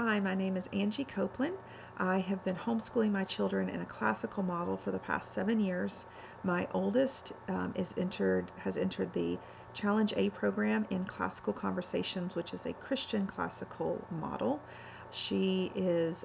Hi, my name is Angie Copeland. I have been homeschooling my children in a classical model for the past 7 years. My oldest has entered the Challenge A program in Classical Conversations, which is a Christian classical model. She is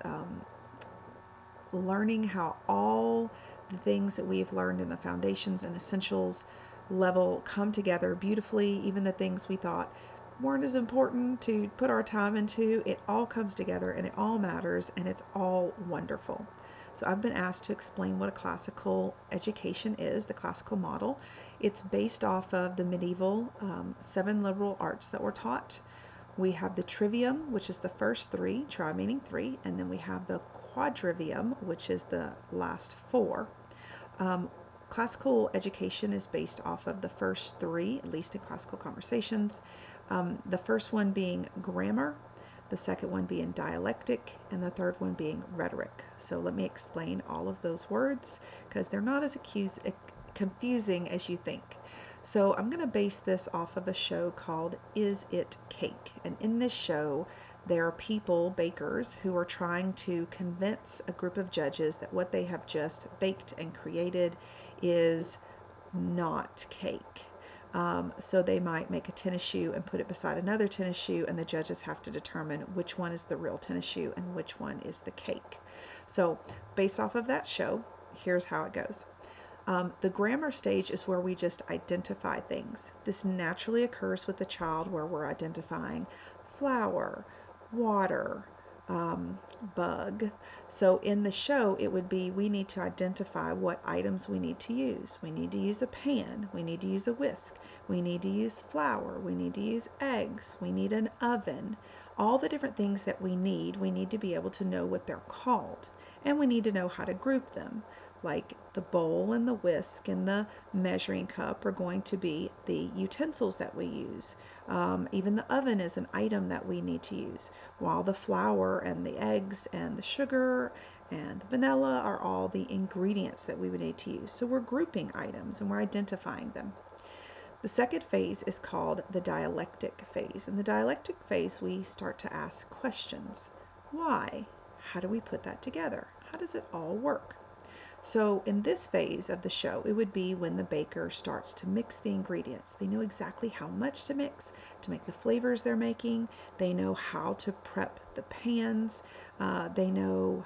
learning how all the things that we've learned in the foundations and essentials level come together beautifully. Even the things we thought weren't as important to put our time into, it all comes together and it all matters and it's all wonderful. So I've been asked to explain what a classical education is, the classical model. It's based off of the medieval 7 liberal arts that were taught. We have the trivium, which is the first 3, tri meaning 3, and then we have the quadrivium, which is the last 4. Classical education is based off of the first 3, at least in classical conversations. The first one being grammar, the second one being dialectic, and the third one being rhetoric. So let me explain all of those words because they're not as confusing as you think. So I'm going to base this off of a show called Is It Cake? And in this show, there are people, bakers, who are trying to convince a group of judges that what they have just baked and created is not cake. So they might make a tennis shoe and put it beside another tennis shoe, and the judges have to determine which one is the real tennis shoe and which one is the cake. So based off of that show, here's how it goes. The grammar stage is where we just identify things. This naturally occurs with the child where we're identifying flower, water, bug. So in the show, it would be we need to identify what items we need to use. We need to use a pan. We need to use a whisk. We need to use flour. We need to use eggs. We need an oven. All the different things that we need to be able to know what they're called. And we need to know how to group them. Like the bowl and the whisk and the measuring cup are going to be the utensils that we use. Even the oven is an item that we need to use, while the flour and the eggs and the sugar and the vanilla are all the ingredients that we would need to use. So we're grouping items and we're identifying them. The second phase is called the dialectic phase. In the dialectic phase, we start to ask questions. Why? How do we put that together? How does it all work? So in this phase of the show, it would be when the baker starts to mix the ingredients. They know exactly how much to mix to make the flavors they're making. They know how to prep the pans. They know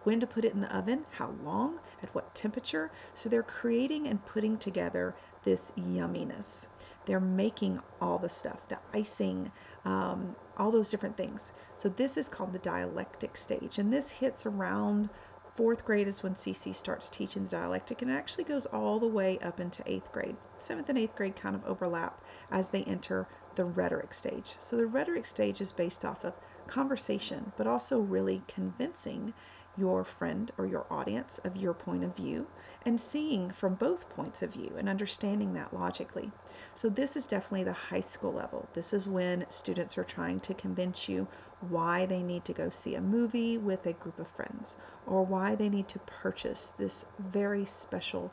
when to put it in the oven, how long, at what temperature. So they're creating and putting together this yumminess. They're making all the stuff, the icing, all those different things. So this is called the dialectic stage, and this hits around 4th grade is when CC starts teaching the dialectic, and it actually goes all the way up into 8th grade. 7th and 8th grade kind of overlap as they enter the rhetoric stage. So the rhetoric stage is based off of conversation, but also really convincing your friend or your audience of your point of view and seeing from both points of view and understanding that logically. So this is definitely the high school level. This is when students are trying to convince you why they need to go see a movie with a group of friends, or why they need to purchase this very special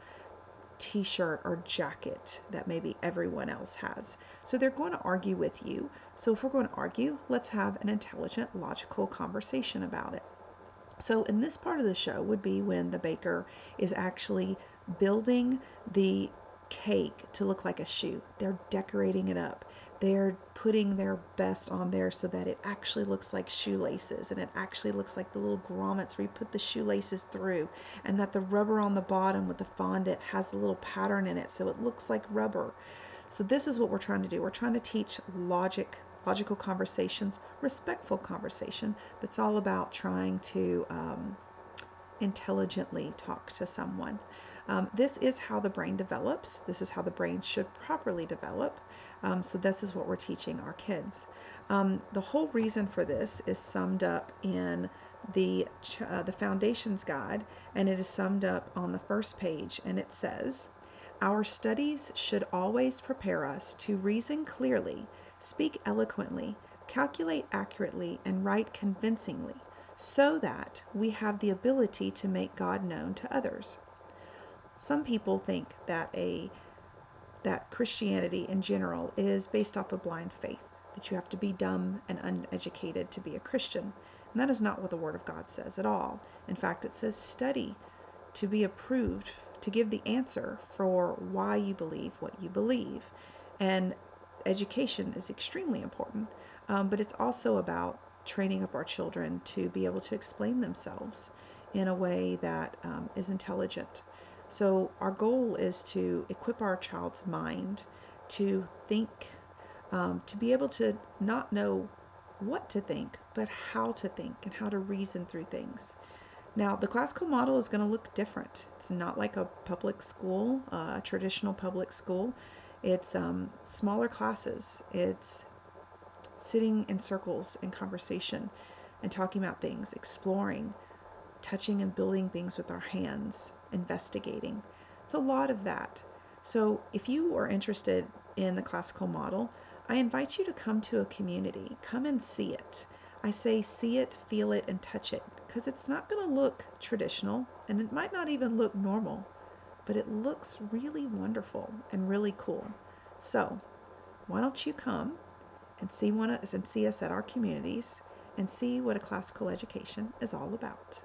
t-shirt or jacket that maybe everyone else has. So they're going to argue with you. So if we're going to argue, let's have an intelligent, logical conversation about it. So in this part of the show would be when the baker is actually building the cake to look like a shoe. They're decorating it up. They're putting their best on there so that it actually looks like shoelaces, and it actually looks like the little grommets where you put the shoelaces through, and that the rubber on the bottom with the fondant has the little pattern in it so it looks like rubber. So this is what we're trying to do. We're trying to teach logical conversations, respectful conversation, but it's all about trying to intelligently talk to someone. This is how the brain develops. This is how the brain should properly develop. So this is what we're teaching our kids. The whole reason for this is summed up in the Foundations Guide, and it is summed up on the first page, and it says, our studies should always prepare us to reason clearly, speak eloquently, calculate accurately, and write convincingly, so that we have the ability to make God known to others. Some people think that Christianity in general is based off of blind faith. that you have to be dumb and uneducated to be a Christian. And that is not what the Word of God says at all. In fact, it says study to be approved, to give the answer for why you believe what you believe. And education is extremely important, but it's also about training up our children to be able to explain themselves in a way that is intelligent. So our goal is to equip our child's mind to think, to be able to not know what to think, but how to think and how to reason through things. Now, the classical model is going to look different. It's not like a public school, a traditional public school. It's smaller classes. It's sitting in circles in conversation and talking about things, exploring, touching and building things with our hands, investigating. It's a lot of that. So if you are interested in the classical model, I invite you to come to a community. Come and see it. I say see it, feel it, and touch it, because it's not going to look traditional, and it might not even look normal, but it looks really wonderful and really cool. So why don't you come and see us at our communities and see what a classical education is all about.